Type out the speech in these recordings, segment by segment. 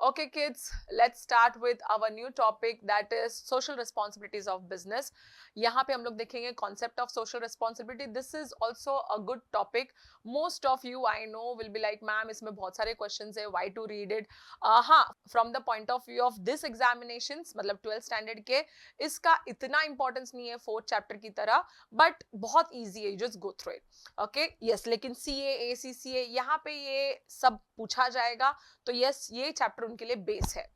Okay, kids, let's start with our new topic, that is social responsibilities of business. यहाँ पे हम लोग देखेंगे concept of social responsibility. This is also a good topic. Most of you I know will be like, ma'am इसमें बहुत सारे questions है, why to read it? हाँ, from the point of view of this examinations, मतलब 12th standard के, इसका इतना importance नहीं है 4th chapter की तरह, but बहुत easy है, just go through it. Okay, yes, लेकिन CA, ACCA यहाँ पे ये सब पूछा जाएगा, तो यस ये चैप्टर उनके लिए बेस है.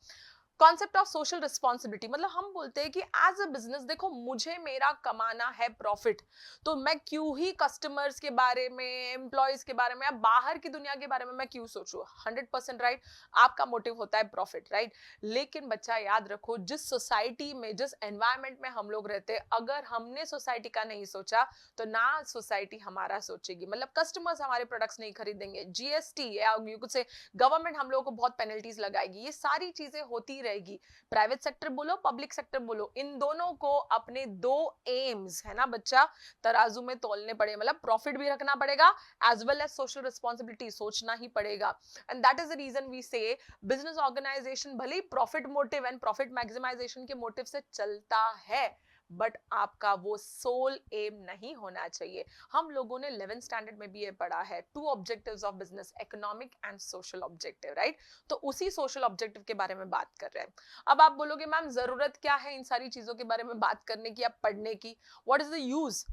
कॉन्सेप्ट ऑफ सोशल रिस्पॉन्सिबिलिटी मतलब हम बोलते हैं कि एज अ बिजनेस देखो मुझे मेरा कमाना है प्रॉफिट, तो मैं क्यों ही कस्टमर्स के बारे में, एम्प्लॉयज के बारे में या बाहर की दुनिया के बारे में मैं क्यों सोचूं. 100% राइट, आपका मोटिव होता है प्रॉफिट, राइट. लेकिन बच्चा याद रखो, जिस सोसाइटी में, जिस एनवायरमेंट में हम लोग रहते हैं, अगर हमने सोसाइटी का नहीं सोचा तो ना सोसाइटी हमारा सोचेगी. मतलब कस्टमर्स हमारे प्रोडक्ट्स नहीं खरीदेंगे, जीएसटी या कुछ से गवर्नमेंट हम लोगों को बहुत पेनल्टीज लगाएगी. ये सारी चीजें होती रहेगी. प्राइवेट सेक्टर बोलो, पब्लिक सेक्टर बोलो, इन दोनों को अपने दो एम्स है ना बच्चा, तराजू में तोलने पड़े. मतलब प्रॉफिट भी रखना पड़ेगा as well as social responsibility सोचना ही पड़ेगा. And that is the reason we say business organisation भले ही profit motive and profit maximisation के मोटिव से चलता है, बट आपका वो सोल एम नहीं होना चाहिए. हम लोगों ने 11th स्टैंडर्ड में भी ये पढ़ा है, 2 objectives of business, economic and social objective, right. तो उसी सोशल ऑब्जेक्टिव के बारे में बात कर रहे हैं. अब आप बोलोगे मैम जरूरत क्या है इन सारी चीजों के बारे में बात करने की या पढ़ने की, what is the use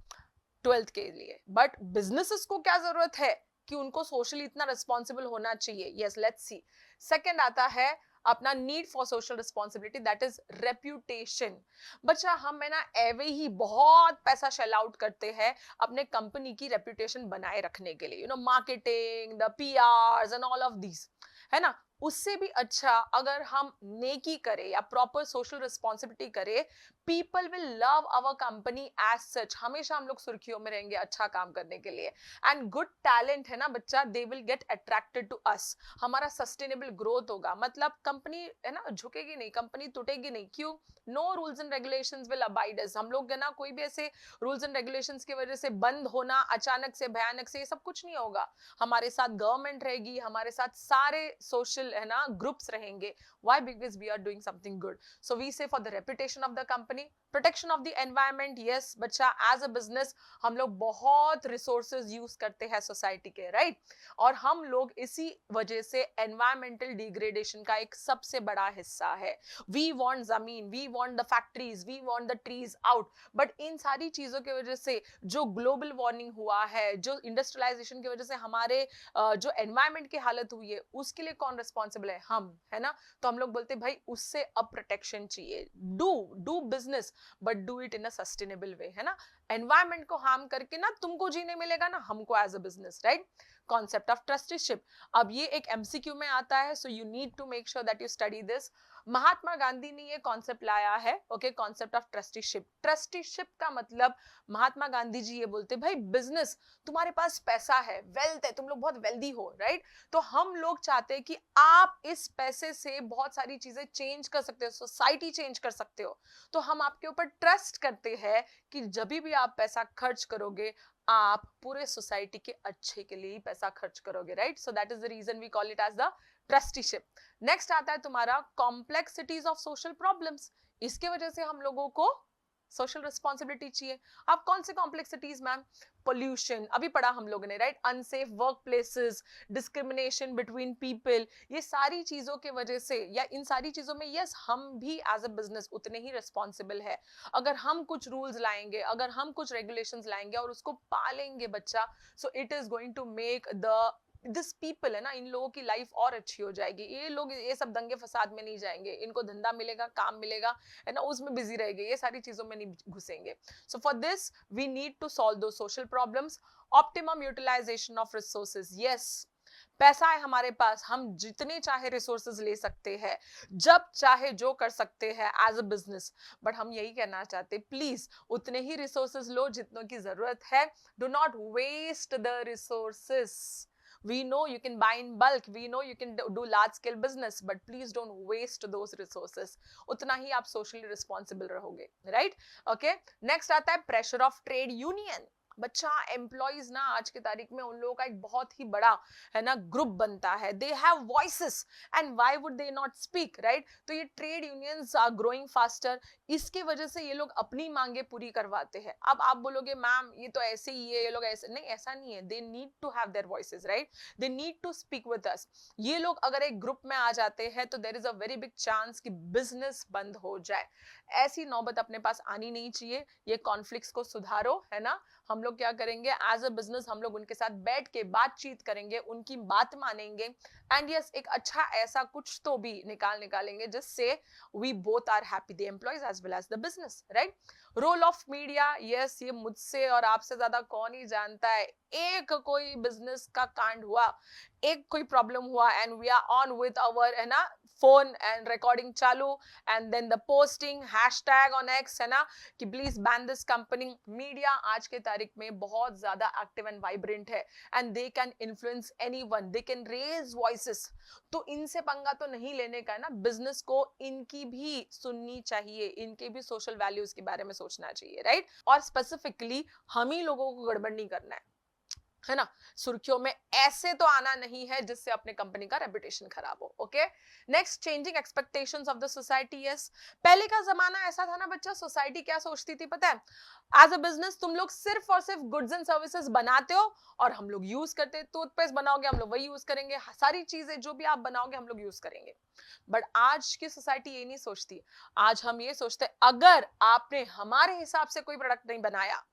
12th के लिए. बट बिजनेसेस को क्या जरूरत है कि उनको सोशली इतना रिस्पॉन्सिबल होना चाहिए. Yes, let's see. सेकंड आता है अपना need for social responsibility, that is reputation. बच्चा हम है ना एवे ही बहुत पैसा शेल आउट करते हैं अपने कंपनी की रेप्यूटेशन बनाए रखने के लिए, you know, marketing, the PRs and all of this, है ना. उससे भी अच्छा अगर हम नेकी करें या प्रॉपर सोशल रिस्पॉन्सिबिलिटी करें, people will love our company as such. हमेशा हम लोग सुर्खियों में रहेंगे अच्छा काम करने के लिए. एंड गुड टैलेंट है ना बच्चा, they will get attracted to us. हमारा सस्टेनेबल ग्रोथ होगा, मतलब कंपनी है ना झुकेगी नहीं, कंपनी टूटेगी नहीं. क्यों? No rules and regulations will abide us. हम लोग है ना कोई भी ऐसे रूल्स एंड रेगुलेशंस की वजह से बंद होना अचानक से, भयानक से, ये सब कुछ नहीं होगा. हमारे साथ गवर्नमेंट रहेगी, हमारे साथ सारे सोशल है ना ग्रुप्स रहेंगे. Why? Because we are doing something good. So we say for the reputation of the company, protection of the environment. Yes बच्चा, as a business हम लोग बहुत resources use करते हैं सोसाइटी के, राइट. और हम लोग इसी वजह से environmental degradation का एक सबसे बड़ा हिस्सा है. We want जमीन, we want the factories, we want the trees out. But in सारी चीजों की वजह से जो ग्लोबल वार्मिंग हुआ है, जो इंडस्ट्रियलाइजेशन की वजह से हमारे जो एनवायरमेंट की हालत हुई है, उसके लिए कौन रिस्पॉन्सिबल है? हम, है ना. तो हम लोग बोलते हैं भाई उससे अब प्रोटेक्शन चाहिए. Do business but do it in a sustainable way, है ना. एनवायरमेंट को हार्म करके ना तुमको जीने मिलेगा ना हमको as a business, right. Concept of trusteeship, अब ये एक एमसीक्यू में आता है, so you need to make sure that you study this. Mahatma Gandhi ने ये कॉन्सेप्ट लाया है, okay, concept of trusteeship. Trusteeship का मतलब महात्मा गांधी जी ये बोलते भाई बिजनेस, तुम्हारे पास पैसा है, वेल्थ है, तुम लोग बहुत वेल्दी हो, राइट. तो हम लोग चाहते हैं कि आप इस पैसे से बहुत सारी चीजें चेंज कर सकते हो, सोसाइटी चेंज कर सकते हो. तो हम आपके ऊपर ट्रस्ट करते हैं कि जब भी आप पैसा खर्च करोगे, आप पूरे सोसाइटी के अच्छे के लिए ही पैसा खर्च करोगे, right. So that is the reason we call it as the trusteeship. Next आता है तुम्हारा कॉम्प्लेक्सिटीज ऑफ सोशल प्रॉब्लम्स. इसके वजह से हम लोगों को सोशल रिस्पॉन्सिबिलिटी चाहिए. अब कौन से कॉम्प्लेक्सिटीज मैम? पोल्यूशन, अभी पढ़ा हम लोगों ने, right. Unsafe work places, discrimination between people, ये सारी चीजों के वजह से, या इन सारी चीजों में यस हम भी एज अ बिजनेस उतने ही रिस्पॉन्सिबल है. अगर हम कुछ रूल्स लाएंगे, अगर हम कुछ रेगुलेशंस लाएंगे और उसको पालेंगे बच्चा, so it is going to make the this people है ना, इन लोगों की लाइफ और अच्छी हो जाएगी. ये लोग ये सब दंगे फसाद में नहीं जाएंगे, इनको धंधा मिलेगा, काम मिलेगा, है ना, उसमें बिजी रहेंगे, ये सारी चीजों में नहीं घुसेंगे. So for this we need to solve दो social problems. Optimum utilisation of resources. Yes, पैसा है हमारे पास, हम जितने चाहे रिसोर्सेज ले सकते हैं, जब चाहे जो कर सकते हैं एज अ बिजनेस. बट हम यही कहना चाहते, प्लीज उतने ही रिसोर्सेज लो जितनों की जरूरत है. Do not waste the resources. We know you can buy in bulk, we know you can do large scale business, but please don't waste those resources. उतना ही आप socially responsible रहोगे, right? Okay, next आता है pressure of trade union. बच्चा employees ना आज की तारीख में उन लोगों का एक बहुत ही बड़ा है ना ग्रुप बनता है, they have voices and why would they not speak, right? तो ये trade unions are growing faster, इसके वजह से ये लोग अपनी मांगे पूरी करवाते हैं। अब आप बोलोगे मैम ये तो ऐसे ही है, ये लोग ऐसे नहीं, ऐसा नहीं है, they need to have their voices, right? They need to speak with us. ये लोग अगर एक ग्रुप में आ जाते हैं तो there is a very big chance कि बिजनेस बंद हो जाए। ऐसी नौबत अपने पास आनी नहीं चाहिए। ये कॉन्फ्लिक्ट्स को सुधारो, है ना? हम लोग क्या करेंगे एज अ बिजनेस, हम लोग उनके साथ बैठ के बातचीत करेंगे, उनकी बात मानेंगे एंड यस एक अच्छा ऐसा कुछ तो भी निकालेंगे जिससे we both are happy, the employees as well as the business, right? Role of media, yes ये मुझसे और आपसे ज्यादा कौन ही जानता है। एक कोई बिजनेस का कांड हुआ, एक कोई प्रॉब्लम हुआ and we are on with our है ना फोन एंड रिकॉर्डिंग चालू and then the posting hashtag on X, है ना, कि please ban this company. Media आज के तारीख में बहुत ज्यादा एक्टिव एंड वाइब्रेंट है and they can influence anyone, they can raise voices. तो इनसे पंगा तो नहीं लेने का है ना, बिजनेस को इनकी भी सुननी चाहिए, इनके भी सोशल वैल्यूज के बारे में सोचना चाहिए, राइट? और स्पेसिफिकली हम ही लोगों को गड़बड़ नहीं करना है ना, सुर्खियों में ऐसे तो आना नहीं है जिससे अपने कंपनी का रेपुटेशन खराब हो। Okay, next, changing expectations of the society. Yes, पहले का जमाना ऐसा था ना बच्चा, सोसाइटी क्या सोचती थी पता है? एज अ बिजनेस तुम लोग सिर्फ और सिर्फ गुड्स एंड सर्विसेज बनाते हो और हम लोग यूज करते हैं। टूथपेस्ट बनाओगे हम लोग वही यूज करेंगे, सारी चीजें जो भी आप बनाओगे हम लोग यूज करेंगे। बट आज की सोसाइटी ये नहीं सोचती। आज हम ये सोचते हैं अगर आपने हमारे हिसाब से कोई प्रोडक्ट नहीं बनाया,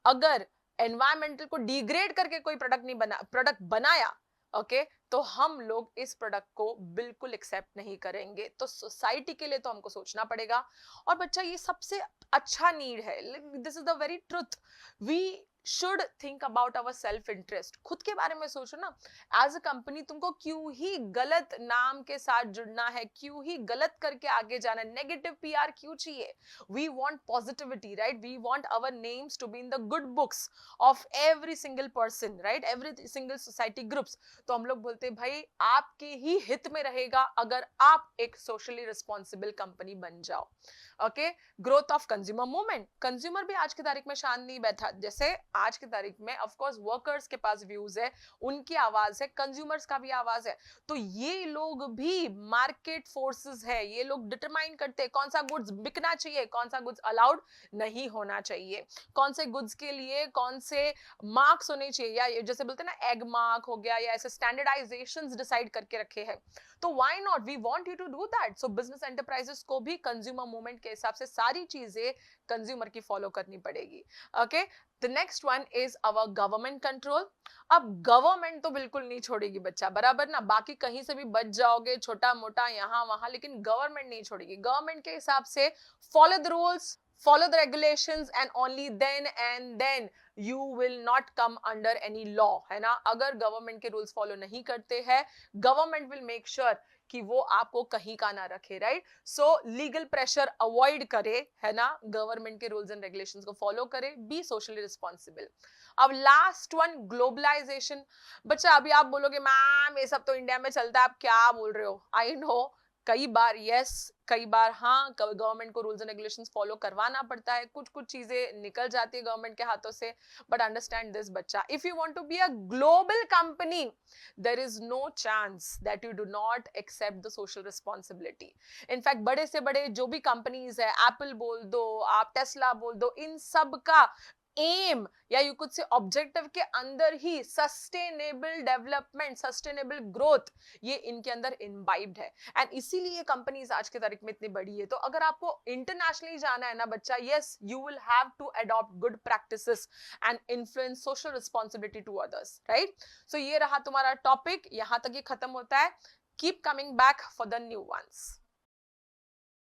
अगर एनवायरमेंटल को डिग्रेड करके कोई प्रोडक्ट बनाया, ओके, तो हम लोग इस प्रोडक्ट को बिल्कुल एक्सेप्ट नहीं करेंगे। तो सोसाइटी के लिए तो हमको सोचना पड़ेगा। और बच्चा ये सबसे अच्छा नीड है, this is the very truth. We should think about our self interest, खुद के बारे में सोचो ना। एज अ कंपनी तुमको क्यों ही गलत नाम के साथ जुड़ना है, क्यों ही गलत करके आगे जाना है, नेगेटिव पीआर क्यों चाहिए? We want positivity, right? We want our names to be in the good books of every single person, right? Every single society groups. तो हम लोग बोलते हैं भाई आपके ही हित में रहेगा अगर आप एक सोशली रिस्पॉन्सिबल कंपनी बन जाओ। Okay, growth of consumer movement, consumer भी आज की तारीख में शांत नहीं बैठा। जैसे आज की तारीख में ऑफ कोर्स वर्कर्स के पास व्यूज है, उनकी आवाज है, कंज्यूमर्स का भी आवाज है। तो ये लोग भी मार्केट फोर्सेस है, ये लोग डिटरमाइन करते हैं कौन सा गुड्स बिकना चाहिए, कौन सा गुड्स अलाउड नहीं होना चाहिए, कौन से गुड्स के लिए कौन से मार्क्स होने चाहिए, या जैसे बोलते हैं ना एग मार्क हो गया, या ऐसे स्टैंडर्डाइजेशंस डिसाइड करके रखे हैं। तो why not, we want you to do that. So business enterprises को भी कंज्यूमर मूवमेंट के हिसाब से सारी चीजें कंज्यूमर की फॉलो करनी पड़ेगी। Okay, the next one is our government control. अब गवर्नमेंट तो बिल्कुल नहीं छोड़ेगी बच्चा, बराबर ना, बाकी कहीं से भी बच जाओगे छोटा मोटा यहाँ वहां, लेकिन गवर्नमेंट नहीं छोड़ेगी। गवर्नमेंट के हिसाब से follow the rules, follow the regulations and only then you will not come under any law, है ना? अगर गवर्नमेंट के रूल्स फॉलो नहीं करते हैं, गवर्नमेंट विल मेक श्योर कि वो आपको कहीं का ना रखे, राइट? सो लीगल प्रेशर अवॉइड करे, है ना, गवर्नमेंट के रूल्स एंड रेगुलेशंस को फॉलो करे, बी सोशली रिस्पॉन्सिबल। अब लास्ट वन, ग्लोबलाइजेशन। बच्चा अभी आप बोलोगे मैम ये सब तो इंडिया में चलता है, आप क्या बोल रहे हो? आई नो, कई बार यस, कई बार हाँ, गवर्नमेंट को रूल्स एंड रेगुलेशंस फॉलो करवाना पड़ता है, कुछ कुछ चीजें निकल जाती है गवर्नमेंट के हाथों से। बट अंडरस्टैंड दिस बच्चा, if you want to be a global company, there is no chance that you do not accept the social responsibility. In fact बड़े से बड़े जो भी कंपनीज है, एप्पल बोल दो, आप टेस्ला बोल दो, इन सब का एम या यू कुछ से ऑब्जेक्टिव के अंदर ही सस्टेनेबल डेवलपमेंट, सस्टेनेबल ग्रोथ, ये इनके अंदर इनवाइब्ड है। एंड इसीलिए कंपनीज आज की तारीख में इतनी बड़ी है। तो अगर आपको इंटरनेशनली जाना है ना बच्चा, yes you will have to adopt good practices and influence social responsibility to others, right? So ये रहा तुम्हारा टॉपिक, यहां तक ये खत्म होता है। Keep coming back for the new ones.